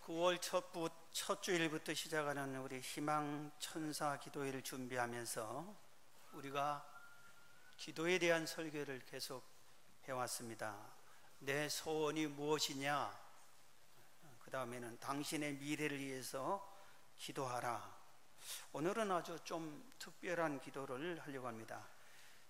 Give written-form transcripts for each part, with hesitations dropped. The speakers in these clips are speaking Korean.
9월 첫 주일부터 시작하는 우리 희망 천사 기도회를 준비하면서 우리가 기도에 대한 설교를 계속 해왔습니다. 내 소원이 무엇이냐? 그 다음에는 당신의 미래를 위해서 기도하라. 오늘은 아주 좀 특별한 기도를 하려고 합니다.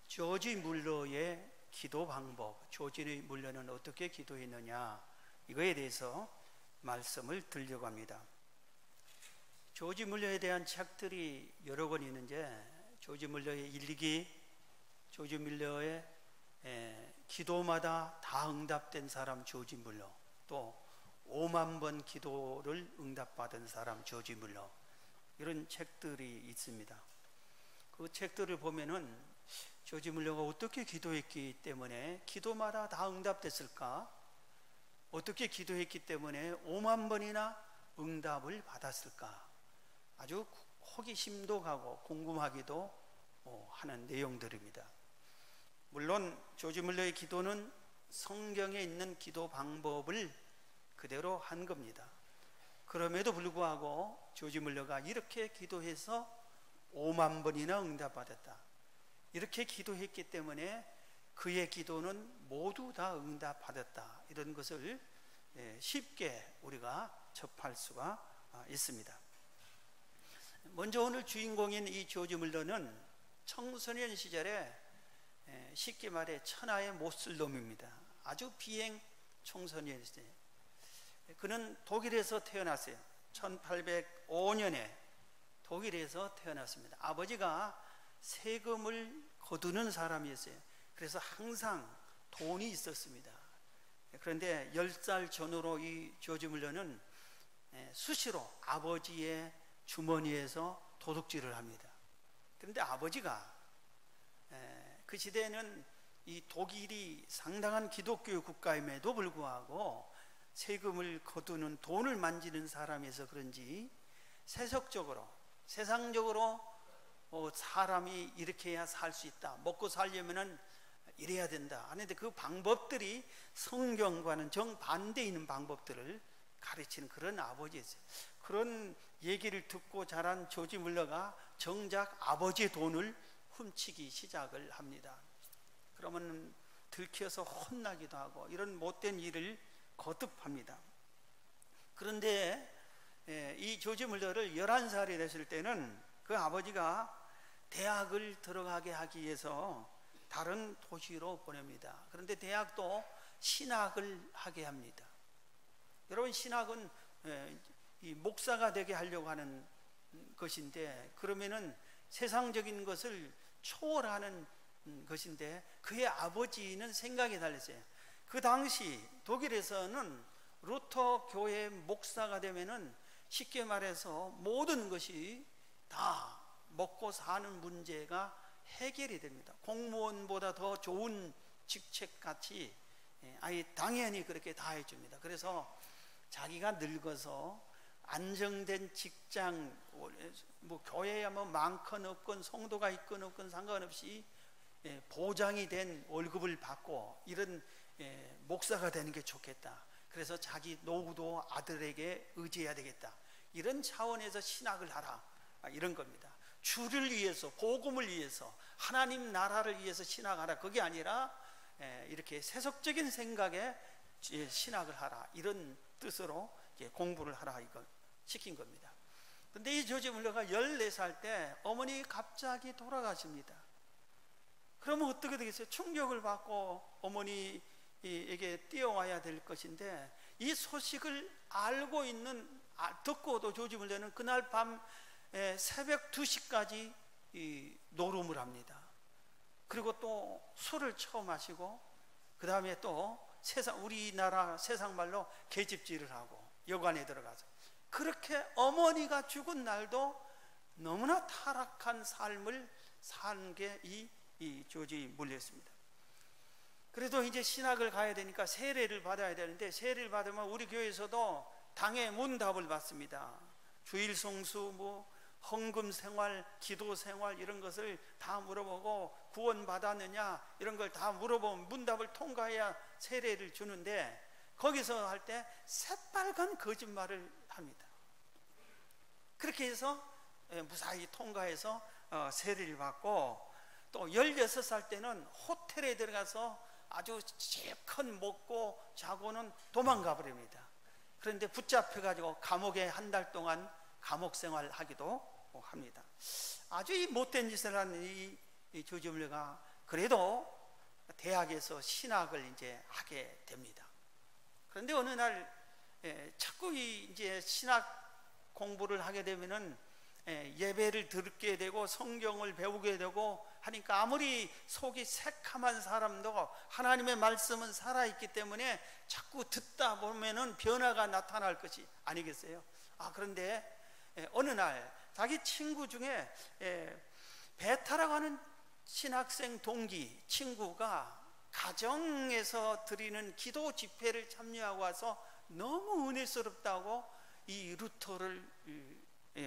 조지 물러의 기도 방법, 조지 물러는 어떻게 기도했느냐, 이거에 대해서 말씀을 드리려고 합니다. 조지 물러에 대한 책들이 여러 권 있는데, 조지 물러의 일기, 조지 물러의 기도마다 다 응답된 사람 조지 물러, 또 5만 번 기도를 응답받은 사람 조지 물러, 이런 책들이 있습니다. 그 책들을 보면은 조지 물러가 어떻게 기도했기 때문에 기도마다 다 응답됐을까? 어떻게 기도했기 때문에 5만 번이나 응답을 받았을까? 아주 호기심도 가고 궁금하기도 하는 내용들입니다. 물론 조지 물러의 기도는 성경에 있는 기도 방법을 그대로 한 겁니다. 그럼에도 불구하고 조지 물러가 이렇게 기도해서 5만 번이나 응답받았다, 이렇게 기도했기 때문에 그의 기도는 모두 다 응답받았다, 이런 것을 쉽게 우리가 접할 수가 있습니다. 먼저 오늘 주인공인 이 조지 물러는 청소년 시절에 쉽게 말해 천하의 못쓸 놈입니다. 아주 비행 청소년이었어요. 그는 독일에서 태어났어요. 1805년에 독일에서 태어났습니다. 아버지가 세금을 거두는 사람이었어요. 그래서 항상 돈이 있었습니다. 그런데 10살 전후로 이 조지 물러는 수시로 아버지의 주머니에서 도둑질을 합니다. 그런데 아버지가 그 시대에는 이 독일이 상당한 기독교 국가임에도 불구하고 세금을 거두는, 돈을 만지는 사람이어서 그런지 세상적으로 사람이 이렇게 해야 살 수 있다, 먹고 살려면은 이래야 된다 하는데, 그 방법들이 성경과는 정반대 있는 방법들을 가르치는 그런 아버지였어요. 그런 얘기를 듣고 자란 조지 물러가 정작 아버지의 돈을 훔치기 시작을 합니다. 그러면 들켜서 혼나기도 하고 이런 못된 일을 거듭합니다. 그런데 이 조지 물러를 11살이 됐을 때는 그 아버지가 대학을 들어가게 하기 위해서 다른 도시로 보냅니다. 그런데 대학도 신학을 하게 합니다. 여러분, 신학은 이 목사가 되게 하려고 하는 것인데, 그러면은 세상적인 것을 초월하는 것인데, 그의 아버지는 생각이 달랐어요. 그 당시 독일에서는 루터 교회 목사가 되면은 쉽게 말해서 모든 것이 다 먹고 사는 문제가 해결이 됩니다. 공무원보다 더 좋은 직책같이 아예 당연히 그렇게 다 해줍니다. 그래서 자기가 늙어서 안정된 직장, 뭐 교회야 뭐 많건 없건, 성도가 있건 없건 상관없이 보장이 된 월급을 받고 이런 목사가 되는 게 좋겠다. 그래서 자기 노후도 아들에게 의지해야 되겠다, 이런 차원에서 신학을 하라, 이런 겁니다. 주를 위해서, 복음을 위해서, 하나님 나라를 위해서 신학하라, 그게 아니라 이렇게 세속적인 생각에 신학을 하라, 이런 뜻으로 공부를 하라, 이걸 시킨 겁니다. 그런데 이 조지 물러가 14살 때 어머니 갑자기 돌아가십니다. 그러면 어떻게 되겠어요? 충격을 받고 어머니에게 뛰어와야 될 것인데, 이 소식을 듣고도 조지 물러는 그날 밤 새벽 2시까지 노름을 합니다. 그리고 또 술을 처음 마시고, 그 다음에 또 우리나라 세상말로 계집질을 하고 여관에 들어가서, 그렇게 어머니가 죽은 날도 너무나 타락한 삶을 산 게 이 조지 물러였습니다. 그래도 이제 신학을 가야 되니까 세례를 받아야 되는데, 세례를 받으면 우리 교회에서도 당의 문답을 받습니다. 주일 성수, 헌금 생활, 기도 생활, 이런 것을 다 물어보고, 구원 받았느냐 이런 걸 다 물어보면 문답을 통과해야 세례를 주는데, 거기서 할 때 새빨간 거짓말을 합니다. 그렇게 해서 무사히 통과해서 세례를 받고, 또 16살 때는 호텔에 들어가서 아주 실컷 먹고 자고는 도망가 버립니다. 그런데 붙잡혀가지고 감옥에 한 달 동안 감옥 생활하기도 합니다. 아주 이 못된 짓을 하는 이 조지 물러가 그래도 대학에서 신학을 이제 하게 됩니다. 그런데 어느 날 자꾸 이제 신학 공부를 하게 되면은 예배를 듣게 되고 성경을 배우게 되고 하니까, 아무리 속이 새카만 사람도 하나님의 말씀은 살아있기 때문에 자꾸 듣다 보면은 변화가 나타날 것이 아니겠어요? 그런데 어느 날 자기 친구 중에 베타라고 하는 신학생 동기 친구가 가정에서 드리는 기도 집회를 참여하고 와서 너무 은혜스럽다고 이 루터를,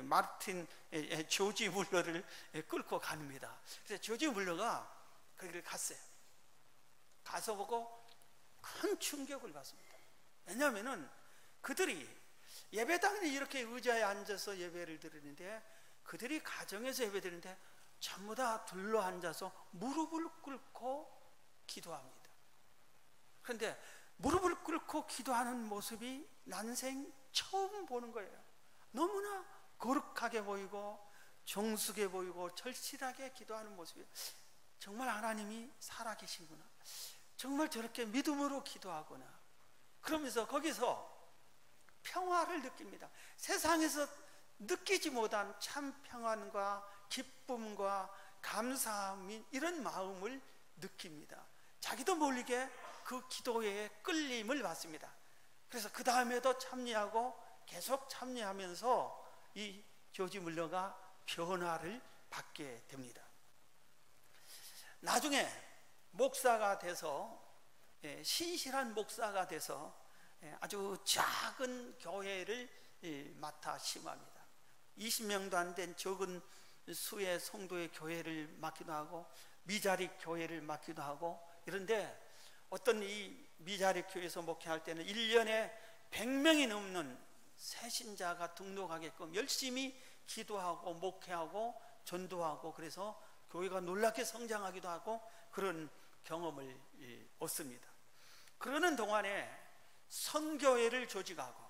마르틴 조지 물러를 끌고 갑니다. 그래서 조지 물러가 거기를 갔어요. 가서 보고 큰 충격을 받습니다. 왜냐하면은 그들이 예배당에 이렇게 의자에 앉아서 예배를 드리는데, 그들이 가정에서 예배 드리는데 전부 다 둘러 앉아서 무릎을 꿇고 기도합니다. 그런데 무릎을 꿇고 기도하는 모습이 난생 처음 보는 거예요. 너무나 거룩하게 보이고 정숙해 보이고 절실하게 기도하는 모습이, 정말 하나님이 살아계시구나, 정말 저렇게 믿음으로 기도하구나. 그러면서 거기서 평화를 느낍니다. 세상에서 느끼지 못한 참 평안과 기쁨과 감사함, 이런 마음을 느낍니다. 자기도 모르게 그 기도에 끌림을 받습니다. 그래서 그 다음에도 참여하고 계속 참여하면서 이 조지 물러가 변화를 받게 됩니다. 나중에 목사가 돼서, 신실한 목사가 돼서 아주 작은 교회를 맡아 심합니다. 20명도 안 된 적은 수의 성도의 교회를 맡기도 하고 미자립 교회를 맡기도 하고, 이런데 어떤 이 미자립 교회에서 목회할 때는 1년에 100명이 넘는 새신자가 등록하게끔 열심히 기도하고 목회하고 전도하고, 그래서 교회가 놀랍게 성장하기도 하고 그런 경험을 얻습니다. 그러는 동안에 선교회를 조직하고,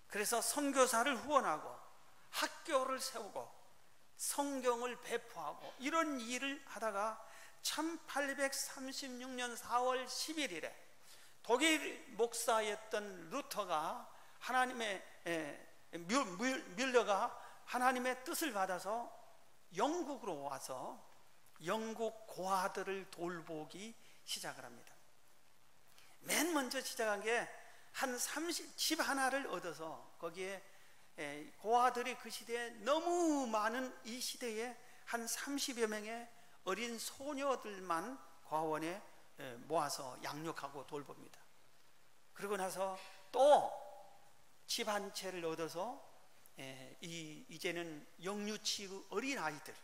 그래서 선교사를 후원하고 학교를 세우고 성경을 배포하고, 이런 일을 하다가 1836년 4월 11일에 독일 목사였던 루터가 하나님의 뮬러가 하나님의 뜻을 받아서 영국으로 와서 영국 고아들을 돌보기 시작을 합니다. 맨 먼저 시작한 게 한 30집 하나를 얻어서, 거기에 고아들이 그 시대에 너무 많은 이 시대에 한 30여 명의 어린 소녀들만 고아원에 모아서 양육하고 돌봅니다. 그러고 나서 또 집 한 채를 얻어서 이제는 영유치 어린 아이들,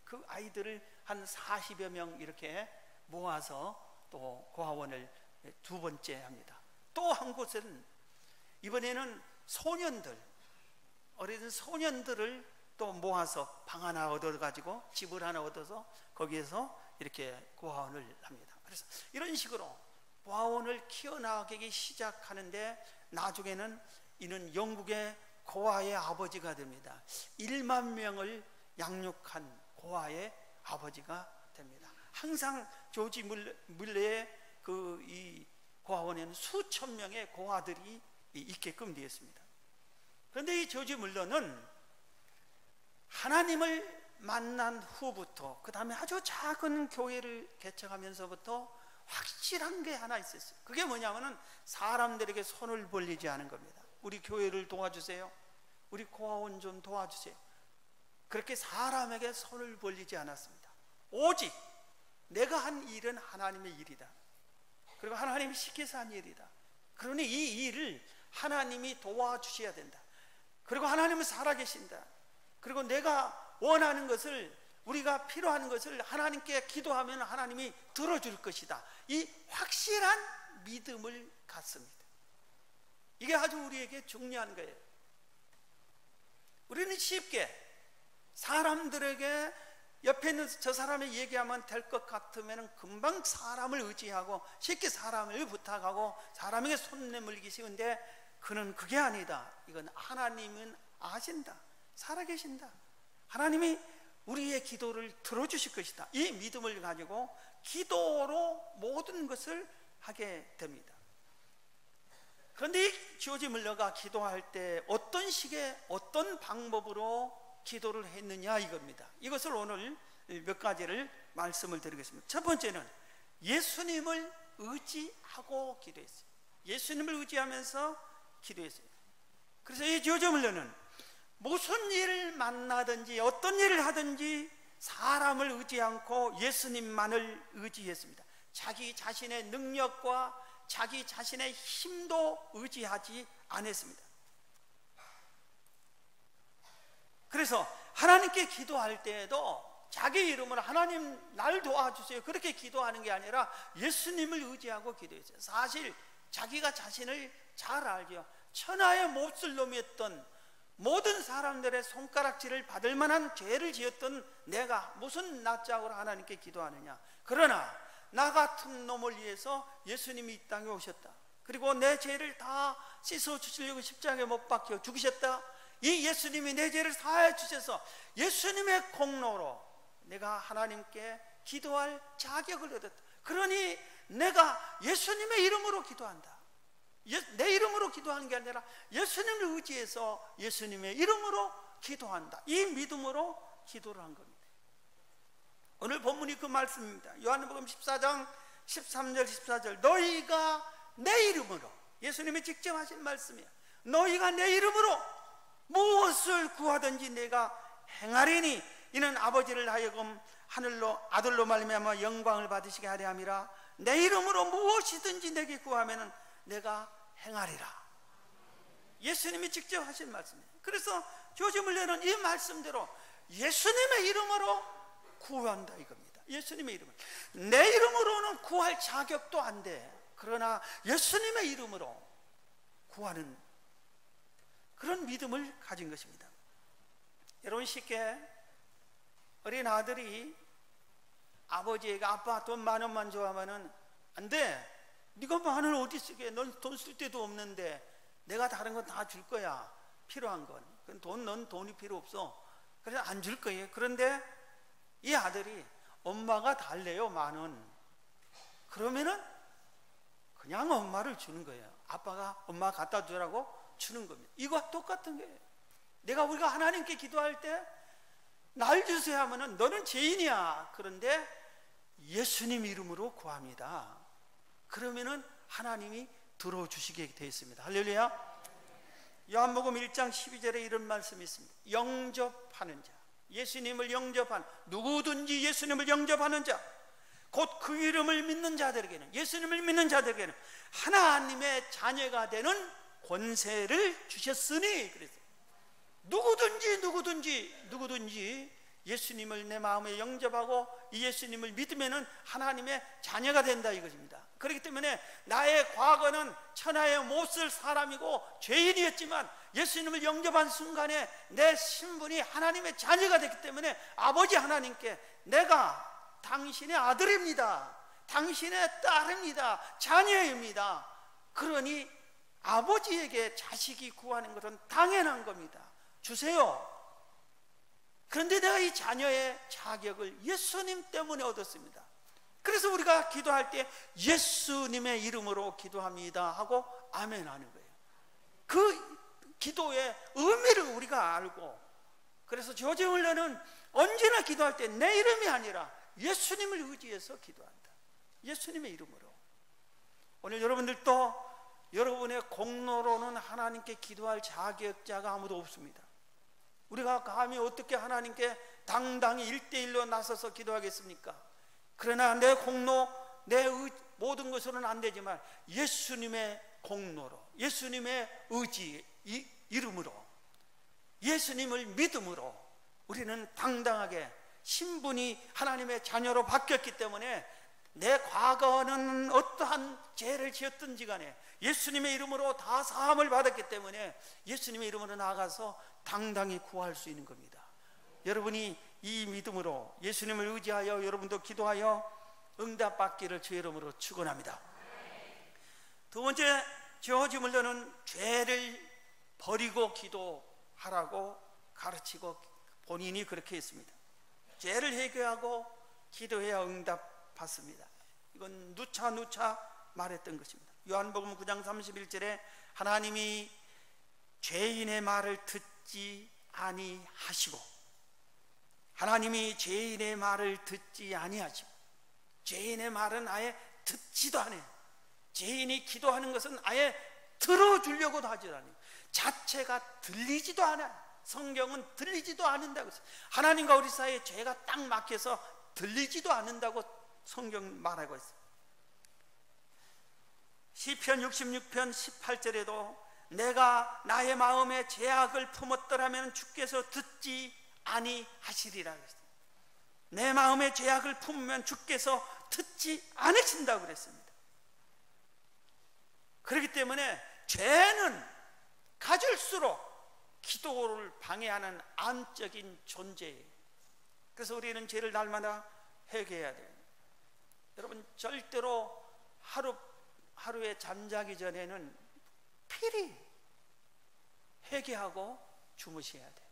그 아이들을 한 40여 명 이렇게 모아서 또 고아원을 두 번째 합니다. 또 한 곳은 이번에는 소년들, 어린 소년들을 또 모아서 방 하나 얻어가지고 집을 하나 얻어서 거기에서 이렇게 고아원을 합니다. 그래서 이런 식으로 고아원을 키워나가기 시작하는데, 나중에는 이는 영국의 고아의 아버지가 됩니다. 1만 명을 양육한 고아의 아버지가 됩니다. 항상 조지 물러의 이 고아원에는 수천 명의 고아들이 있게끔 되었습니다. 그런데 이 조지 물러는 하나님을 만난 후부터, 그 다음에 아주 작은 교회를 개척하면서부터 확실한 게 하나 있었어요. 그게 뭐냐면은 사람들에게 손을 벌리지 않은 겁니다. 우리 교회를 도와주세요, 우리 고아원 좀 도와주세요, 그렇게 사람에게 손을 벌리지 않았습니다. 오직 내가 한 일은 하나님의 일이다, 그리고 하나님이 시켜서 한 일이다, 그러니 이 일을 하나님이 도와주셔야 된다, 그리고 하나님은 살아계신다, 그리고 내가 원하는 것을, 우리가 필요한 것을 하나님께 기도하면 하나님이 들어줄 것이다, 이 확실한 믿음을 갖습니다. 이게 아주 우리에게 중요한 거예요. 우리는 쉽게 사람들에게 옆에 있는 저 사람이 얘기하면 될 것 같으면 금방 사람을 의지하고 쉽게 사람을 부탁하고 사람에게 손 내밀기 쉬운데, 그는 그게 아니다. 이건 하나님은 아신다, 살아계신다, 하나님이 우리의 기도를 들어주실 것이다. 이 믿음을 가지고 기도로 모든 것을 하게 됩니다. 그런데 이 조지 물러가 기도할 때 어떤 식의 어떤 방법으로 기도를 했느냐 이겁니다. 이것을 오늘 몇 가지를 말씀을 드리겠습니다. 첫 번째는 예수님을 의지하고 기도했어요. 예수님을 의지하면서 기도했어요. 그래서 이 조지 물러는 무슨 일을 만나든지 어떤 일을 하든지 사람을 의지 않고 예수님만을 의지했습니다. 자기 자신의 능력과 자기 자신의 힘도 의지하지 않았습니다. 그래서 하나님께 기도할 때에도 자기 이름으로 하나님 날 도와주세요 그렇게 기도하는 게 아니라 예수님을 의지하고 기도했어요. 사실 자기가 자신을 잘 알죠. 천하의 몹쓸 놈이었던, 모든 사람들의 손가락질을 받을 만한 죄를 지었던 내가 무슨 낯짝으로 하나님께 기도하느냐. 그러나 나 같은 놈을 위해서 예수님이 이 땅에 오셨다. 그리고 내 죄를 다 씻어 주시려고 십자가에 못 박혀 죽으셨다. 이 예수님이 내 죄를 사해 주셔서 예수님의 공로로 내가 하나님께 기도할 자격을 얻었다. 그러니 내가 예수님의 이름으로 기도한다. 내 이름으로 기도하는 게 아니라 예수님을 의지해서 예수님의 이름으로 기도한다. 이 믿음으로 기도를 한 겁니다. 오늘 본문이 그 말씀입니다. 요한복음 14장 13절 14절 너희가 내 이름으로, 예수님이 직접 하신 말씀이야. 너희가 내 이름으로 무엇을 구하든지 내가 행하리니 이는 아버지를 하여금 하늘로 아들로 말미암아 영광을 받으시게 하려 함이라. 내 이름으로 무엇이든지 내게 구하면은 내가 행하리라. 예수님이 직접 하신 말씀이에요. 그래서 조지 물러는 이 말씀대로 예수님의 이름으로 구한다 이겁니다. 예수님의 이름으로. 내 이름으로는 구할 자격도 안 돼. 그러나 예수님의 이름으로 구하는 그런 믿음을 가진 것입니다. 여러분, 쉽게 어린 아들이 아버지에게 아빠 돈 10,000원만 줘 하면은 안 돼. 네가 10,000원 어디 쓰게? 넌 돈 쓸 데도 없는데 내가 다른 건 다 줄 거야. 필요한 건. 넌 돈이 필요 없어. 그래서 안 줄 거예요. 그런데 이 아들이 엄마가 달래요 10,000원. 그러면은 그냥 엄마를 주는 거예요. 아빠가 엄마 갖다 주라고 주는 겁니다. 이거와 똑같은 거예요. 우리가 하나님께 기도할 때 날 주세요 하면은 너는 죄인이야. 그런데 예수님 이름으로 구합니다. 그러면은 하나님이 들어주시게 되어 있습니다. 할렐루야. 요한복음 1장 12절에 이런 말씀이 있습니다. 영접하는 자, 예수님을 영접한, 누구든지 예수님을 영접하는 자, 곧 그 이름을 믿는 자들에게는, 예수님을 믿는 자들에게는 하나님의 자녀가 되는 권세를 주셨으니. 그래서 누구든지 예수님을 내 마음에 영접하고 이 예수님을 믿으면은 하나님의 자녀가 된다 이것입니다. 그렇기 때문에 나의 과거는 천하의 못쓸 사람이고 죄인이었지만 예수님을 영접한 순간에 내 신분이 하나님의 자녀가 됐기 때문에 아버지 하나님께 내가 당신의 아들입니다, 당신의 딸입니다, 자녀입니다. 그러니 아버지에게 자식이 구하는 것은 당연한 겁니다. 주세요. 그런데 내가 이 자녀의 자격을 예수님 때문에 얻었습니다. 그래서 우리가 기도할 때 예수님의 이름으로 기도합니다 하고 아멘 하는 거예요. 그 기도의 의미를 우리가 알고, 그래서 조지 물러는 언제나 기도할 때 내 이름이 아니라 예수님을 의지해서 기도한다. 예수님의 이름으로. 오늘 여러분들도 여러분의 공로로는 하나님께 기도할 자격자가 아무도 없습니다. 우리가 감히 어떻게 하나님께 당당히 1대1로 나서서 기도하겠습니까? 그러나 내 공로, 내 모든 것으로는 안 되지만 예수님의 공로로, 예수님의 의지, 이름으로, 예수님을 믿음으로 우리는 당당하게 신분이 하나님의 자녀로 바뀌었기 때문에 내 과거는 어떠한 죄를 지었든지 간에 예수님의 이름으로 다 사함을 받았기 때문에 예수님의 이름으로 나아가서 당당히 구할 수 있는 겁니다. 여러분이 이 믿음으로 예수님을 의지하여 여러분도 기도하여 응답받기를 주의 이름으로 축원합니다. 두 번째, 조지 물러는 죄를 버리고 기도하라고 가르치고 본인이 그렇게 했습니다. 죄를 해결하고 기도해야 응답받습니다. 이건 누차 말했던 것입니다. 요한복음 9장 31절에 하나님이 죄인의 말을 듣지 아니하시고, 하나님이 죄인의 말을 듣지 아니하시고, 죄인의 말은 아예 듣지도 않아요. 죄인이 기도하는 것은 아예 들어주려고도 하지도 않아요. 자체가 들리지도 않아요. 성경은 들리지도 않는다고 했어요. 하나님과 우리 사이에 죄가 딱 막혀서 들리지도 않는다고 성경 말하고 있어요. 시편 66편 18절에도 내가 나의 마음에 죄악을 품었더라면 주께서 듣지 아니하시리라 그랬어요. 내 마음에 죄악을 품으면 주께서 듣지 않으신다고 그랬습니다. 그렇기 때문에 죄는 가질수록 기도를 방해하는 암적인 존재예요. 그래서 우리는 죄를 날마다 회개해야 돼요. 여러분, 절대로 하루에 잠자기 전에는 필히 회개하고 주무셔야 돼요.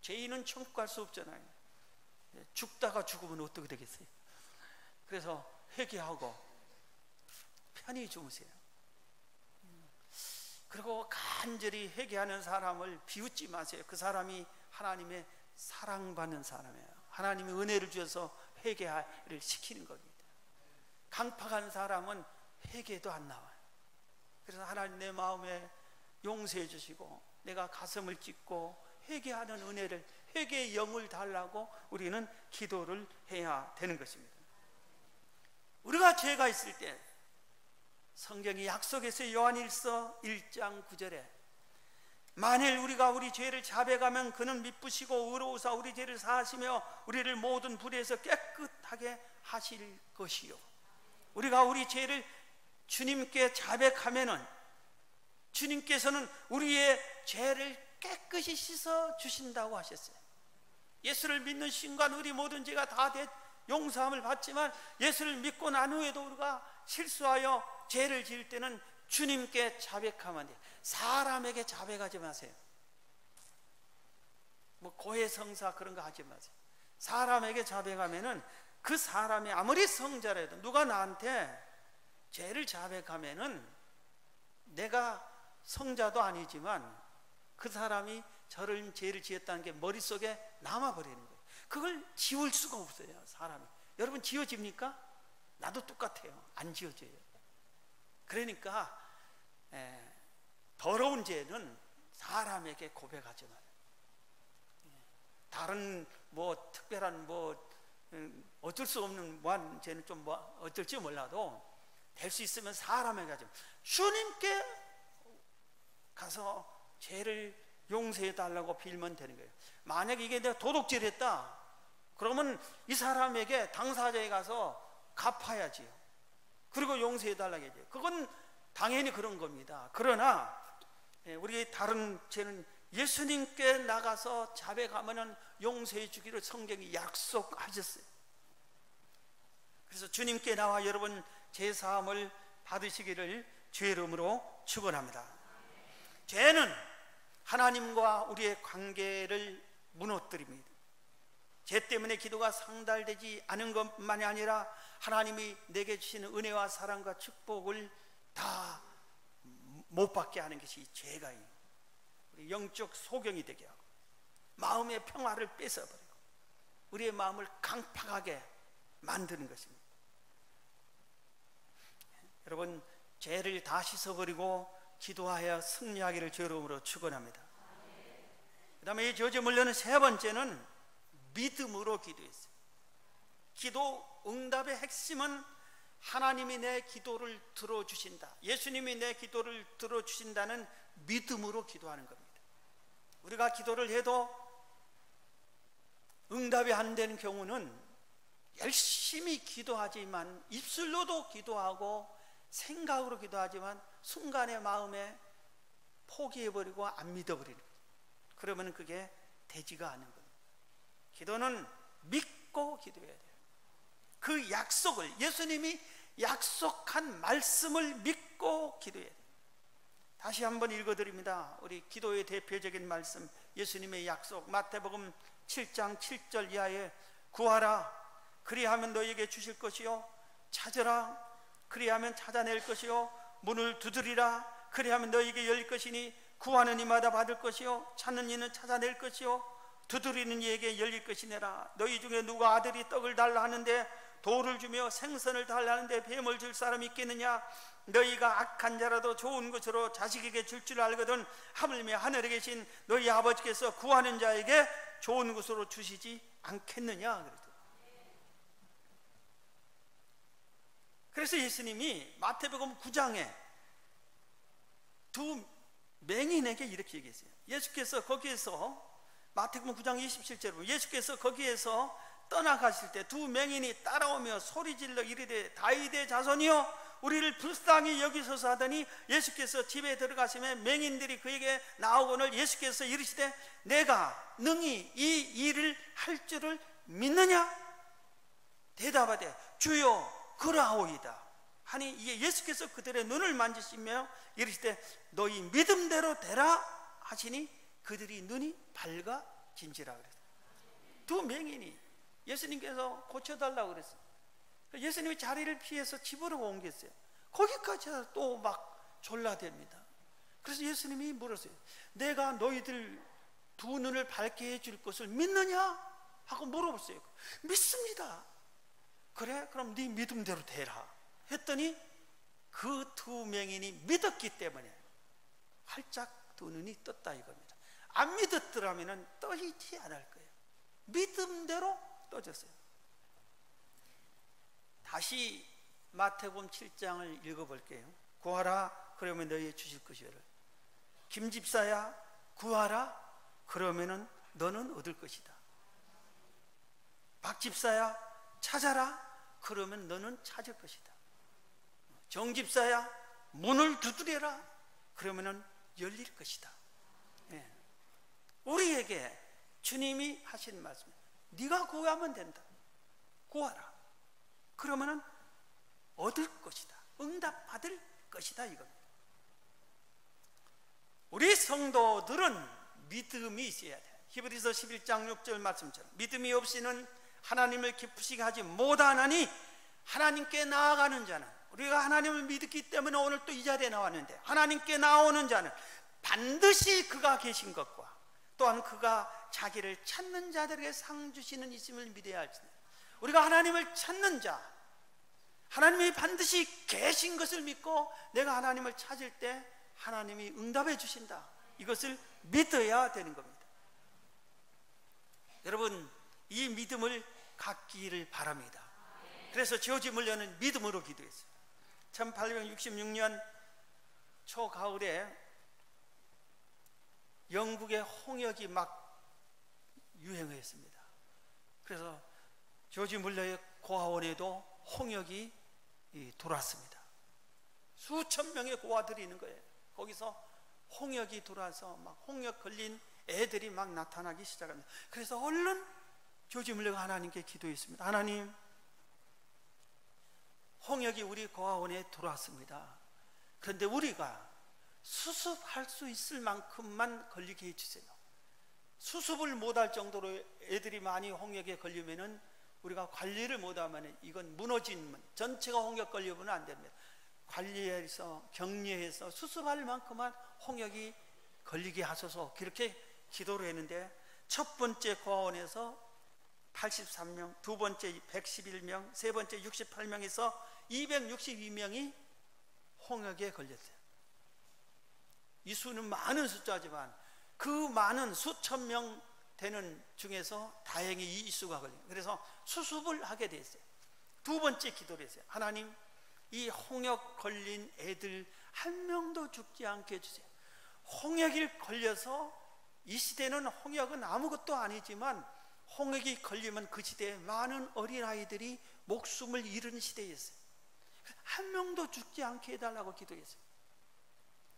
죄인은 천국 갈 수 없잖아요. 죽다가 죽으면 어떻게 되겠어요? 그래서 회개하고 편히 주무세요. 그리고 간절히 회개하는 사람을 비웃지 마세요. 그 사람이 하나님의 사랑받는 사람이에요. 하나님의 은혜를 주셔서 회개를 시키는 겁니다. 강팍한 사람은 회개도 안 나와요. 그래서 하나님 내 마음에 용서해 주시고 내가 가슴을 찢고 회개하는 은혜를, 회개의 영을 달라고 우리는 기도를 해야 되는 것입니다. 우리가 죄가 있을 때 성경이 약속했어요. 요한일서 1장 9절에 만일 우리가 우리 죄를 자백하면 그는 미쁘시고 의로우사 우리 죄를 사하시며 우리를 모든 불의에서 깨끗하게 하실 것이요. 우리가 우리 죄를 주님께 자백하면은 주님께서는 우리의 죄를 깨끗이 씻어 주신다고 하셨어요. 예수를 믿는 순간 우리 모든 죄가 다 용서함을 받지만 예수를 믿고 난 후에도 우리가 실수하여 죄를 지을 때는 주님께 자백하면 돼요. 사람에게 자백하지 마세요. 뭐 고해성사 그런 거 하지 마세요. 사람에게 자백하면은 그 사람이 아무리 성자라도 누가 나한테 죄를 자백하면은 내가 성자도 아니지만 그 사람이 저를 죄를 지었다는 게 머릿속에 남아버리는 거예요. 그걸 지울 수가 없어요. 사람이. 여러분 지워집니까? 나도 똑같아요. 안 지워져요. 그러니까 더러운 죄는 사람에게 고백하지 마요. 다른 뭐 특별한 뭐 어쩔 수 없는 무한 죄는 좀 뭐 어쩔지 몰라도 될 수 있으면 사람에게 하지 마요. 주님께 가서 죄를 용서해 달라고 빌면 되는 거예요. 만약에 이게 내가 도둑질을 했다 그러면 이 사람에게 당사자에 가서 갚아야지요. 그리고 용서해 달라고 해야죠. 그건 당연히 그런 겁니다. 그러나 우리 다른 죄는 예수님께 나가서 자백하면 용서해 주기를 성경이 약속하셨어요. 그래서 주님께 나와 여러분 죄사함을 받으시기를 주의 이름으로 축원합니다. 죄는 하나님과 우리의 관계를 무너뜨립니다. 죄 때문에 기도가 상달되지 않은 것만이 아니라 하나님이 내게 주시는 은혜와 사랑과 축복을 다 못 받게 하는 것이 죄가 우리 영적 소경이 되게 하고 마음의 평화를 뺏어버리고 우리의 마음을 강팍하게 만드는 것입니다. 여러분 죄를 다 씻어버리고 기도하여 승리하기를 주의 이름으로 축원합니다. 그 다음에 이 저주 물려는 세 번째는 믿음으로 기도했어요. 기도 응답의 핵심은 하나님이 내 기도를 들어주신다, 예수님이 내 기도를 들어주신다는 믿음으로 기도하는 겁니다. 우리가 기도를 해도 응답이 안 되는 경우는 열심히 기도하지만, 입술로도 기도하고 생각으로 기도하지만 순간의 마음에 포기해버리고 안 믿어버리는 거예요. 그러면 그게 되지가 않은 거예요. 기도는 믿고 기도해야 돼요. 그 약속을, 예수님이 약속한 말씀을 믿고 기도해야 돼요. 다시 한번 읽어드립니다. 우리 기도의 대표적인 말씀, 예수님의 약속, 마태복음 7장 7절 이하에 구하라 그리하면 너희에게 주실 것이요, 찾으라 그리하면 찾아낼 것이요, 문을 두드리라 그리하면 너희에게 열릴 것이니 구하는 이마다 받을 것이요, 찾는 이는 찾아낼 것이요, 두드리는 이에게 열릴 것이니라. 너희 중에 누가 아들이 떡을 달라 하는데 돌을 주며 생선을 달라 하는데 뱀을 줄 사람이 있겠느냐? 너희가 악한 자라도 좋은 것으로 자식에게 줄 줄 알거든 하물며 하늘에 계신 너희 아버지께서 구하는 자에게 좋은 것으로 주시지 않겠느냐? 그래서 예수님이 마태복음 9장에 두 맹인에게 이렇게 얘기했어요. 예수께서 거기에서 마태복음 9장 27절로 예수께서 거기에서 떠나가실 때 두 맹인이 따라오며 소리질러 이르되 다윗의 자손이여 우리를 불쌍히 여기소서 하더니 예수께서 집에 들어가시며 맹인들이 그에게 나오거늘 예수께서 이르시되 내가 능히 이 일을 할 줄을 믿느냐? 대답하되 주여 그러하오이다 하니 이에 예수께서 그들의 눈을 만지시며 이르시되 너희 믿음대로 되라 하시니 그들이 눈이 밝아진지라 그랬어요. 두 맹인이 예수님께서 고쳐달라고 그랬어요. 예수님이 자리를 피해서 집으로 옮겼어요. 거기까지 또 막 졸라댑니다. 그래서 예수님이 물었어요. 내가 너희들 두 눈을 밝게 해줄 것을 믿느냐? 하고 물어봤어요. 믿습니다. 그래? 그럼 네 믿음대로 되라 했더니 그 두 맹인이 믿었기 때문에 활짝 두 눈이 떴다 이겁니다. 안 믿었더라면 떠지지 않을 거예요. 믿음대로 떠졌어요. 다시 마태복음 7장을 읽어볼게요. 구하라 그러면 너희에 주실 것이오라. 김집사야 구하라 그러면은 너는 얻을 것이다. 박집사야 찾아라 그러면 너는 찾을 것이다. 정집사야 문을 두드려라 그러면은 열릴 것이다. 예. 우리에게 주님이 하신 말씀, 네가 구하면 된다. 구하라 그러면은 얻을 것이다. 응답받을 것이다 이겁니다. 우리 성도들은 믿음이 있어야 돼. 히브리서 11장 6절 말씀처럼 믿음이 없이는 하나님을 기쁘시게 하지 못하나니 하나님께 나아가는 자는, 우리가 하나님을 믿기 때문에 오늘 또 이 자리에 나왔는데, 하나님께 나오는 자는 반드시 그가 계신 것과 또한 그가 자기를 찾는 자들에게 상 주시는 있음을 믿어야 할지니, 우리가 하나님을 찾는 자, 하나님이 반드시 계신 것을 믿고 내가 하나님을 찾을 때 하나님이 응답해 주신다, 이것을 믿어야 되는 겁니다. 여러분 이 믿음을 갖기를 바랍니다. 그래서 조지 물려는 믿음으로 기도했어요. 1866년 초가을에 영국의 홍역이 막 유행했습니다. 그래서 조지 물려의 고아원에도 홍역이 돌았습니다. 수천 명의 고아들이 있는 거예요. 거기서 홍역이 돌아서 막 홍역 걸린 애들이 막 나타나기 시작합니다. 그래서 얼른 조지 물려가 하나님께 기도했습니다. 하나님, 홍역이 우리 고아원에 들어왔습니다. 그런데 우리가 수습할 수 있을 만큼만 걸리게 해주세요. 수습을 못할 정도로 애들이 많이 홍역에 걸리면은 우리가 관리를 못하면 이건 무너진, 전체가 홍역 걸리면 안 됩니다. 관리해서 격리해서 수습할 만큼만 홍역이 걸리게 하소서, 그렇게 기도를 했는데, 첫 번째 고아원에서 83명, 두 번째 111명, 세 번째 68명에서 262명이 홍역에 걸렸어요. 이 수는 많은 숫자지만 그 많은 수천 명 되는 중에서 다행히 이 수가 걸려요. 그래서 수습을 하게 됐어요. 두 번째 기도를 했어요. 하나님, 이 홍역 걸린 애들 한 명도 죽지 않게 해주세요. 홍역이 걸려서 이 시대는 홍역은 아무것도 아니지만 홍역이 걸리면 그 시대에 많은 어린아이들이 목숨을 잃은 시대였어요. 한 명도 죽지 않게 해달라고 기도했어요.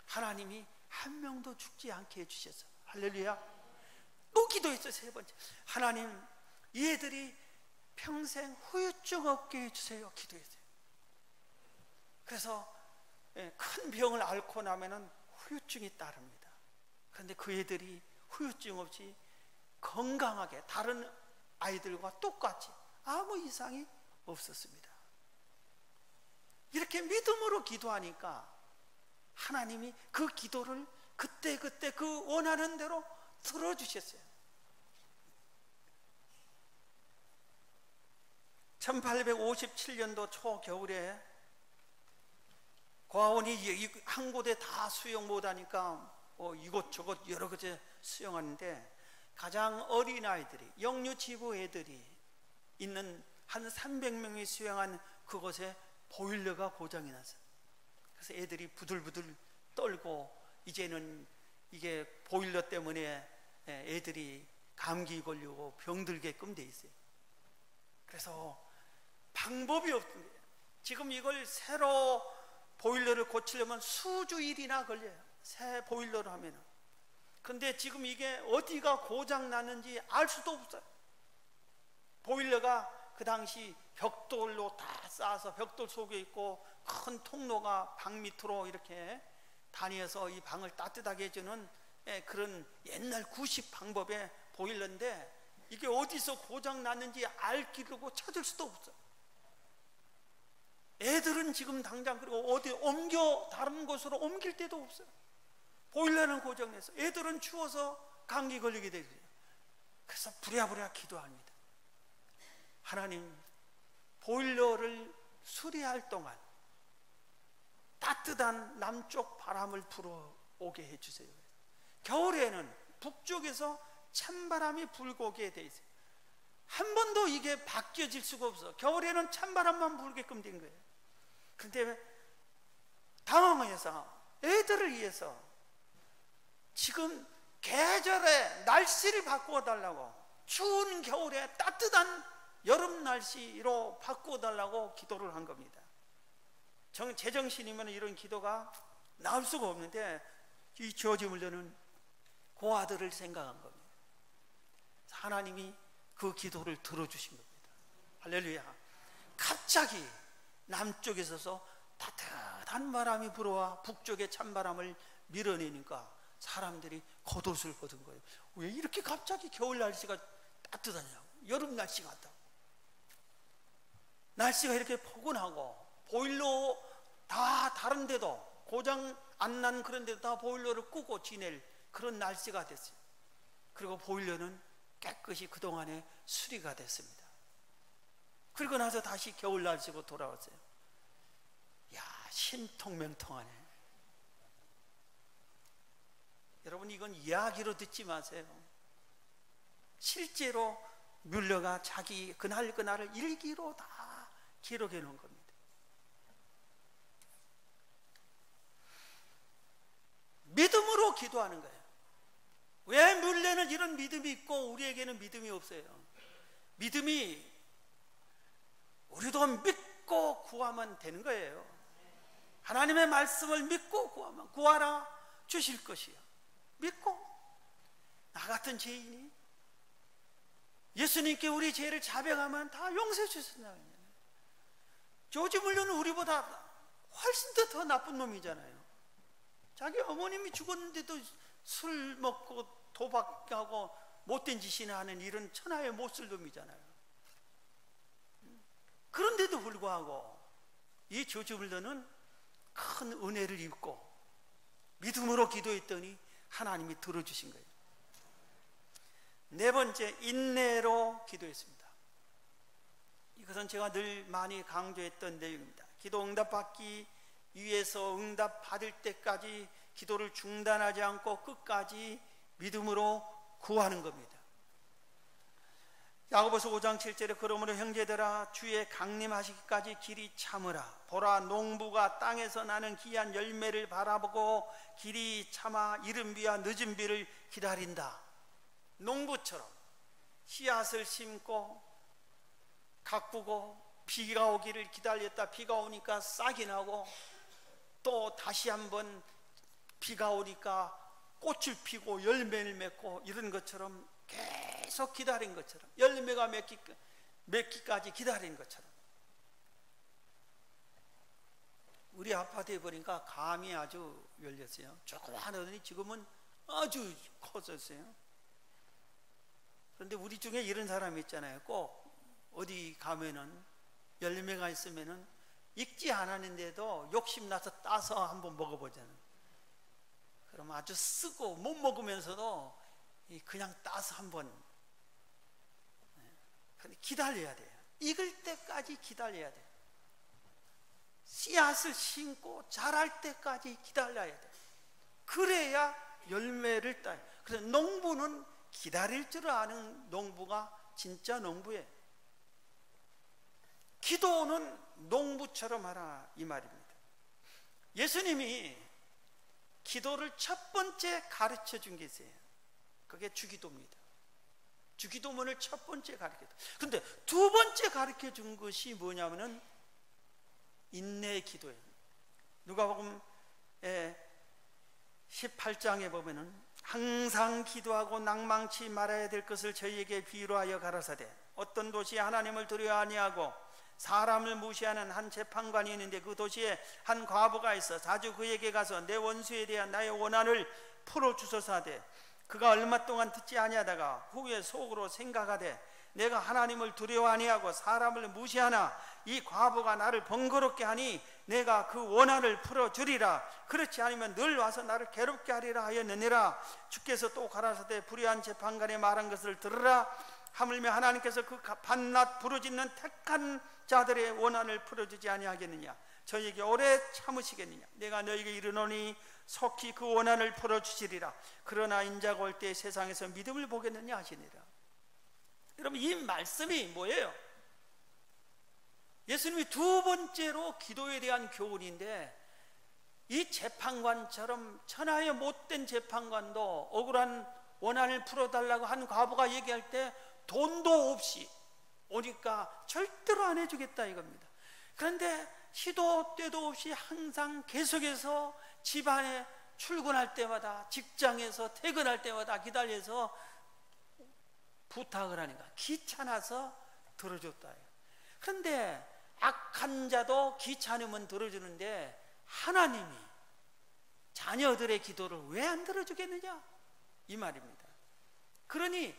하나님이 한 명도 죽지 않게 해주셨어요. 할렐루야. 또 기도했어요. 세 번째, 하나님 이 애들이 평생 후유증 없게 해주세요. 기도했어요. 그래서 큰 병을 앓고 나면은 후유증이 따릅니다. 그런데 그 애들이 후유증 없이 건강하게 다른 아이들과 똑같이 아무 이상이 없었습니다. 이렇게 믿음으로 기도하니까 하나님이 그 기도를 그때 그 원하는 대로 들어주셨어요. 1857년도 초겨울에 고아원이 한 곳에 다 수용 못하니까 이곳저곳 여러 곳에 수용하는데 가장 어린 아이들이, 영유치부 애들이 있는 한 300명이 수용한 그곳에 보일러가 고장이 났어요. 그래서 애들이 부들부들 떨고 이제는 이게 보일러 때문에 애들이 감기 걸리고 병들게끔 돼 있어요. 그래서 방법이 없는 거예요. 지금 이걸 새로 보일러를 고치려면 수주일이나 걸려요. 새 보일러를 하면은. 근데 지금 이게 어디가 고장 났는지 알 수도 없어요. 보일러가 그 당시 벽돌로 다 쌓아서 벽돌 속에 있고 큰 통로가 방 밑으로 이렇게 다녀서 이 방을 따뜻하게 해주는 그런 옛날 구식 방법의 보일러인데 이게 어디서 고장 났는지 알 길고 찾을 수도 없어요. 애들은 지금 당장 그리고 어디 다른 곳으로 옮길 데도 없어요. 보일러는 고장내서 애들은 추워서 감기 걸리게 되죠. 그래서 부랴부랴 기도합니다. 하나님, 보일러를 수리할 동안 따뜻한 남쪽 바람을 불어오게 해주세요. 겨울에는 북쪽에서 찬바람이 불고 오게 돼 있어요. 한 번도 이게 바뀌어질 수가 없어. 겨울에는 찬바람만 불게끔 된 거예요. 그런데 당황해서 애들을 위해서 지금 계절의 날씨를 바꾸어 달라고, 추운 겨울에 따뜻한 여름 날씨로 바꾸어 달라고 기도를 한 겁니다. 제정신이면 이런 기도가 나올 수가 없는데 이 조지 물러는 그 아들을 생각한 겁니다. 하나님이 그 기도를 들어주신 겁니다. 할렐루야. 갑자기 남쪽에 서서 따뜻한 바람이 불어와 북쪽의 찬바람을 밀어내니까 사람들이 겉옷을 벗은 거예요. 왜 이렇게 갑자기 겨울 날씨가 따뜻하냐고, 여름 날씨 같다고. 날씨가 이렇게 포근하고 보일러 다 다른 데도 고장 안 난 그런 데도 다 보일러를 끄고 지낼 그런 날씨가 됐어요. 그리고 보일러는 깨끗이 그동안에 수리가 됐습니다. 그리고 나서 다시 겨울 날씨로 돌아왔어요. 야, 신통명통하네. 여러분, 이건 이야기로 듣지 마세요. 실제로 뮬러가 자기 그날을 일기로 다 기록해 놓은 겁니다. 믿음으로 기도하는 거예요. 왜 뮬러는 이런 믿음이 있고 우리에게는 믿음이 없어요? 믿음이 우리도 믿고 구하면 되는 거예요. 하나님의 말씀을 믿고 구하면 구하라 주실 것이요. 믿고 나 같은 죄인이 예수님께 우리 죄를 자백하면 다 용서해 주신다는 거예요. 조지 물러는 우리보다 훨씬 더 나쁜 놈이잖아요. 자기 어머님이 죽었는데도 술 먹고 도박하고 못된 짓이나 하는 이런 천하의 못쓸 놈이잖아요. 그런데도 불구하고 이 조지 물러는 큰 은혜를 입고 믿음으로 기도했더니 하나님이 들어주신 거예요. 네 번째, 인내로 기도했습니다. 이것은 제가 늘 많이 강조했던 내용입니다. 기도 응답받기 위해서 응답 받을 때까지 기도를 중단하지 않고 끝까지 믿음으로 구하는 겁니다. 야고보서 5장 7절에 그러므로 형제들아 주의 강림하시기까지 길이 참으라. 보라, 농부가 땅에서 나는 귀한 열매를 바라보고 길이 참아 이른 비와 늦은 비를 기다린다. 농부처럼 씨앗을 심고 가꾸고 비가 오기를 기다렸다 비가 오니까 싹이 나고 또 다시 한번 비가 오니까 꽃을 피고 열매를 맺고 이런 것처럼 계속 기다린 것처럼 열매가 맺기까지 기다린 것처럼 우리 아파트에 보니까 감이 아주 열렸어요. 조그마하더니 지금은 아주 커졌어요. 그런데 우리 중에 이런 사람이 있잖아요. 꼭 어디 가면은 열매가 있으면은 익지 않았는데도 욕심나서 따서 한번 먹어보잖아요. 그럼 아주 쓰고 못 먹으면서도 그냥 따서 한번 기다려야 돼요. 익을 때까지 기다려야 돼요. 씨앗을 심고 자랄 때까지 기다려야 돼요. 그래야 열매를 따요. 그래서 농부는 기다릴 줄 아는 농부가 진짜 농부예요. 기도는 농부처럼 하라 이 말입니다. 예수님이 기도를 첫 번째 가르쳐 준 게 있어요. 그게 주기도입니다. 주기도문을 첫 번째 가르쳐. 근데 두 번째 가르쳐 준 것이 뭐냐면은 인내의 기도예요. 누가복음 18장에 보면은 항상 기도하고 낭망치 말아야 될 것을 저희에게 비유로 하여 가라사대 어떤 도시에 하나님을 두려워 아니하고 사람을 무시하는 한 재판관이 있는데 그 도시에 한 과부가 있어 자주 그에게 가서 내 원수에 대한 나의 원한을 풀어주소서 하되 그가 얼마 동안 듣지 아니하다가 후에 속으로 생각하되 내가 하나님을 두려워 아니하고 사람을 무시하나 이 과부가 나를 번거롭게 하니 내가 그 원한을 풀어주리라. 그렇지 않으면 늘 와서 나를 괴롭게 하리라 하였느니라. 주께서 또 가라사대 불의한 재판관의 말한 것을 들으라. 하물며 하나님께서 그 밤낮 부르짖는 택한 자들의 원한을 풀어주지 아니하겠느냐. 저에게 오래 참으시겠느냐. 내가 너에게 이르노니 속히 그 원한을 풀어주시리라. 그러나 인자가 올 때 세상에서 믿음을 보겠느냐 하시니라. 여러분 이 말씀이 뭐예요? 예수님이 두 번째로 기도에 대한 교훈인데 이 재판관처럼 천하의 못된 재판관도 억울한 원한을 풀어달라고 한 과부가 얘기할 때 돈도 없이 오니까 절대로 안 해주겠다 이겁니다. 그런데 시도 때도 없이 항상 계속해서 집안에 출근할 때마다 직장에서 퇴근할 때마다 기다려서 부탁을 하니까 귀찮아서 들어줬다. 그런데 악한 자도 귀찮으면 들어주는데 하나님이 자녀들의 기도를 왜 안 들어주겠느냐 이 말입니다. 그러니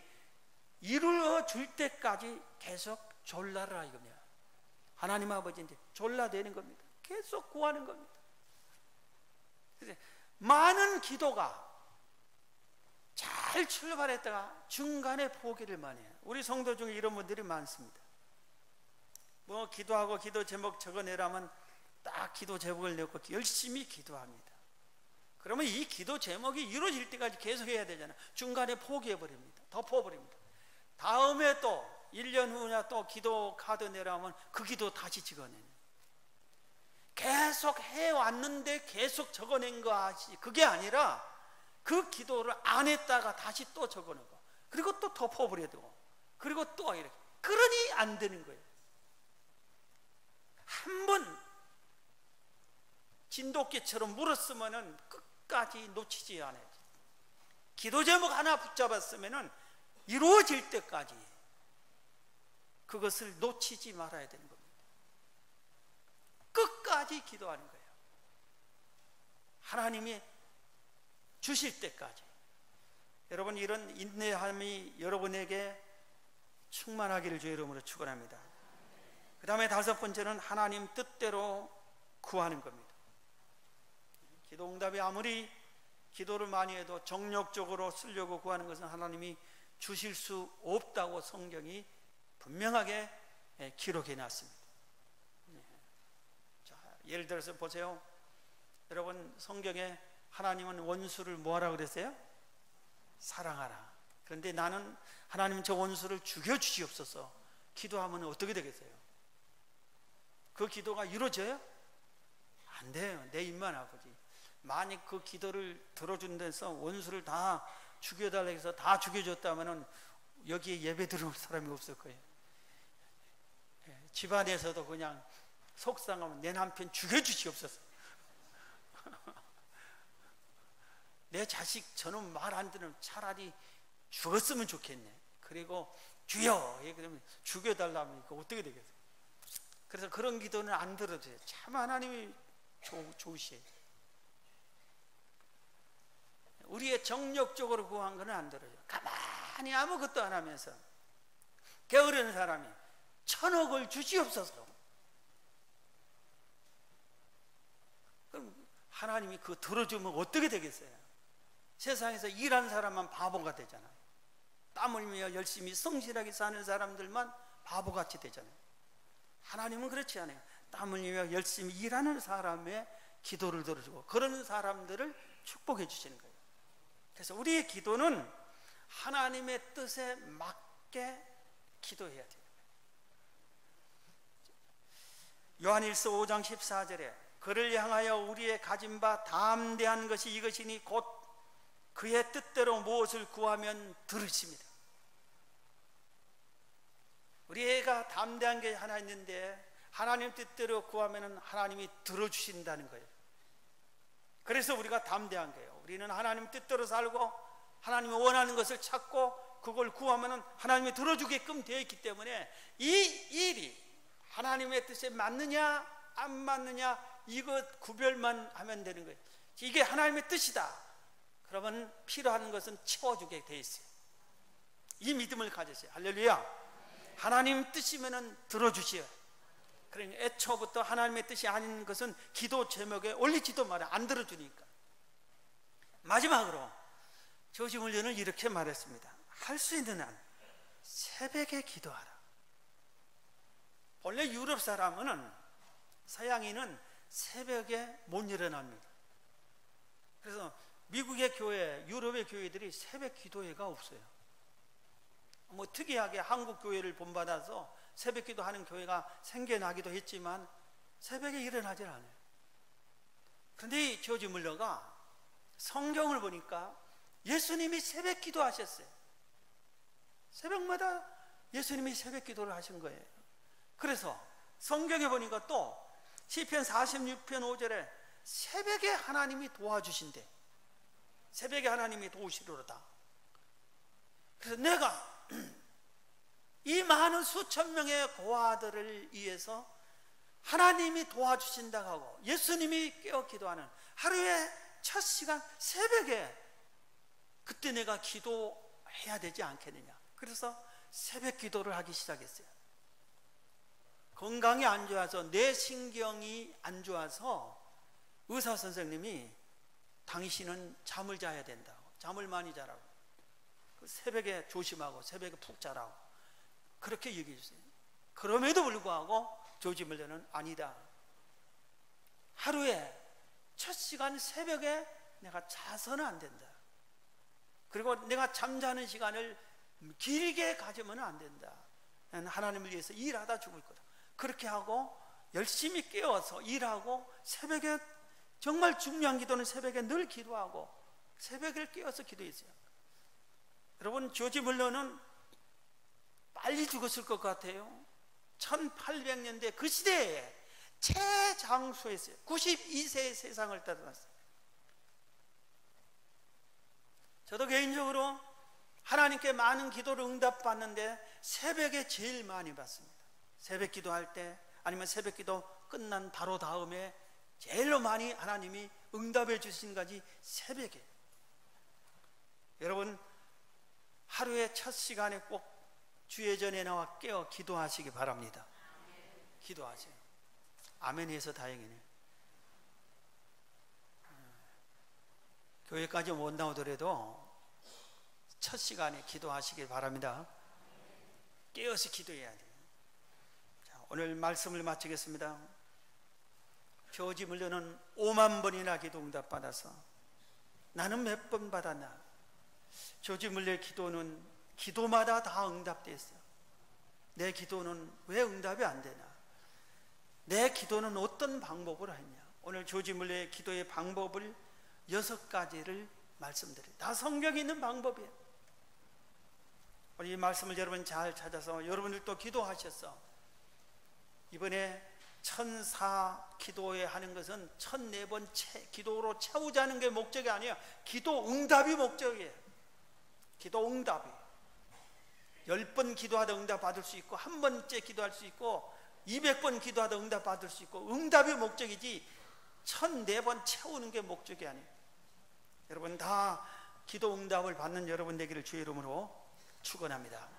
이루어 줄 때까지 계속 졸라라 이겁니다. 하나님 아버지인데 졸라대는 겁니다. 계속 구하는 겁니다. 많은 기도가 잘 출발했다가 중간에 포기를 많이 해요. 우리 성도 중에 이런 분들이 많습니다. 뭐 기도하고 기도 제목 적어내라면 딱 기도 제목을 내고 열심히 기도합니다. 그러면 이 기도 제목이 이루어질 때까지 계속 해야 되잖아요. 중간에 포기해버립니다. 덮어버립니다. 다음에 또 1년 후냐 또 기도 카드 내라면 그 기도 다시 적어내는. 계속 해왔는데 계속 적어낸 것이 그게 아니라 그 기도를 안 했다가 다시 또 적어내고 그리고 또 덮어버려야 되고 그리고 또 이렇게. 그러니 안 되는 거예요. 한번 진돗개처럼 물었으면은 끝까지 놓치지 않아요. 기도 제목 하나 붙잡았으면은 이루어질 때까지 그것을 놓치지 말아야 되는 겁니다. 끝까지 기도하는 거예요. 하나님이 주실 때까지. 여러분 이런 인내함이 여러분에게 충만하기를 주의 이름으로 축원합니다. 그 다음에 다섯 번째는 하나님 뜻대로 구하는 겁니다. 기도 응답이 아무리 기도를 많이 해도 정력적으로 쓰려고 구하는 것은 하나님이 주실 수 없다고 성경이 분명하게 기록해 놨습니다. 자, 예를 들어서 보세요. 여러분 성경에 하나님은 원수를 뭐하라 그랬어요? 사랑하라. 그런데 나는 하나님 저 원수를 죽여주시옵소서 기도하면 어떻게 되겠어요? 그 기도가 이루어져요? 안 돼요. 내 입만 아프지. 만약 그 기도를 들어준 데서 원수를 다 죽여달라고 해서 다 죽여줬다면 여기에 예배 들어올 사람이 없을 거예요. 집안에서도 그냥 속상하면 내 남편 죽여주시옵소서. 내 자식 저는 말 안 들으면 차라리 죽었으면 좋겠네. 그리고 주여 그러면 죽여달라면 어떻게 되겠어요? 그래서 그런 기도는 안 들어줘요. 참 하나님이 좋으시에요. 우리의 정력적으로 구한 거는 안 들어줘요. 가만히 아무것도 안 하면서 게으른 사람이 1,000억을 주시옵소서. 그럼 하나님이 그거 들어주면 어떻게 되겠어요? 세상에서 일하는 사람만 바보가 되잖아요. 땀 흘리며 열심히 성실하게 사는 사람들만 바보같이 되잖아요. 하나님은 그렇지 않아요. 땀 흘리며 열심히 일하는 사람의 기도를 들어주고 그런 사람들을 축복해 주시는 거예요. 그래서 우리의 기도는 하나님의 뜻에 맞게 기도해야 돼요. 요한일서 5장 14절에 그를 향하여 우리의 가진 바 담대한 것이 이것이니 곧 그의 뜻대로 무엇을 구하면 들으십니다. 우리가 담대한 게 하나 있는데 하나님 뜻대로 구하면 하나님이 들어주신다는 거예요. 그래서 우리가 담대한 거예요. 우리는 하나님 뜻대로 살고 하나님이 원하는 것을 찾고 그걸 구하면 하나님이 들어주게끔 되어 있기 때문에 이 일이 하나님의 뜻에 맞느냐 안 맞느냐 이것 구별만 하면 되는 거예요. 이게 하나님의 뜻이다 그러면 필요한 것은 채워주게 돼 있어요. 이 믿음을 가지세요. 할렐루야. 하나님 뜻이면 들어주시오. 그러니까 애초부터 하나님의 뜻이 아닌 것은 기도 제목에 올리지도 말아요. 안 들어주니까. 마지막으로 조지 물리는 이렇게 말했습니다. 할 수 있는 한 새벽에 기도하라. 원래 유럽 사람은 서양인은 새벽에 못 일어납니다. 그래서 미국의 교회, 유럽의 교회들이 새벽 기도회가 없어요. 뭐 특이하게 한국 교회를 본받아서 새벽 기도하는 교회가 생겨나기도 했지만 새벽에 일어나질 않아요. 그런데 이 조지 물러가 성경을 보니까 예수님이 새벽 기도하셨어요. 새벽마다 예수님이 새벽 기도를 하신 거예요. 그래서 성경에 보니까 또 시편 46편 5절에 새벽에 하나님이 도와주신대. 새벽에 하나님이 도우시리로다. 그래서 내가 이 많은 수천 명의 고아들을 위해서 하나님이 도와주신다고 하고 예수님이 깨어 기도하는 하루에 첫 시간 새벽에 그때 내가 기도해야 되지 않겠느냐. 그래서 새벽 기도를 하기 시작했어요. 건강이 안 좋아서 뇌신경이 안 좋아서 의사 선생님이 당신은 잠을 자야 된다고, 잠을 많이 자라고, 새벽에 조심하고 새벽에 푹 자라고 그렇게 얘기해 주세요. 그럼에도 불구하고 조지 물러는 아니다. 하루에 첫 시간 새벽에 내가 자서는 안 된다. 그리고 내가 잠자는 시간을 길게 가지면 안 된다. 나는 하나님을 위해서 일하다 죽을 거다. 그렇게 하고 열심히 깨어서 일하고 새벽에 정말 중요한 기도는 새벽에 늘 기도하고 새벽을 깨어서 기도했어요. 여러분 조지 물러는 빨리 죽었을 것 같아요. 1800년대 그 시대에 최장수였어요. 92세의 세상을 떠났어요. 저도 개인적으로 하나님께 많은 기도를 응답받는데 새벽에 제일 많이 받습니다. 새벽 기도할 때 아니면 새벽 기도 끝난 바로 다음에 제일로 많이 하나님이 응답해 주신 것이 새벽에. 여러분 하루의 첫 시간에 꼭 주의 전에 나와 깨어 기도하시기 바랍니다. 기도하세요. 아멘 해서 다행이네. 교회까지 못 나오더라도 첫 시간에 기도하시길 바랍니다. 깨어서 기도해야 돼요. 자, 오늘 말씀을 마치겠습니다. 조지 물러는 5만 번이나 기도 응답 받아서 나는 몇 번 받았나? 조지 물러의 기도는 기도마다 다 응답됐어요. 내 기도는 왜 응답이 안 되나? 내 기도는 어떤 방법으로 했냐? 오늘 조지 물러의 기도의 방법을 6가지를 말씀드려요. 다 성경에 있는 방법이에요. 우리 이 말씀을 여러분 잘 찾아서 여러분들도 기도하셨어. 이번에 1004 기도에 하는 것은 1004번 기도로 채우자는 게 목적이 아니에요. 기도 응답이 목적이에요. 기도 응답이 10번 기도하다 응답 받을 수 있고, 한 번째 기도할 수 있고, 200번 기도하다 응답 받을 수 있고, 응답이 목적이지 1004번 채우는 게 목적이 아니에요. 여러분 다 기도 응답을 받는 여러분 되기를 주의 이름으로 축원합니다.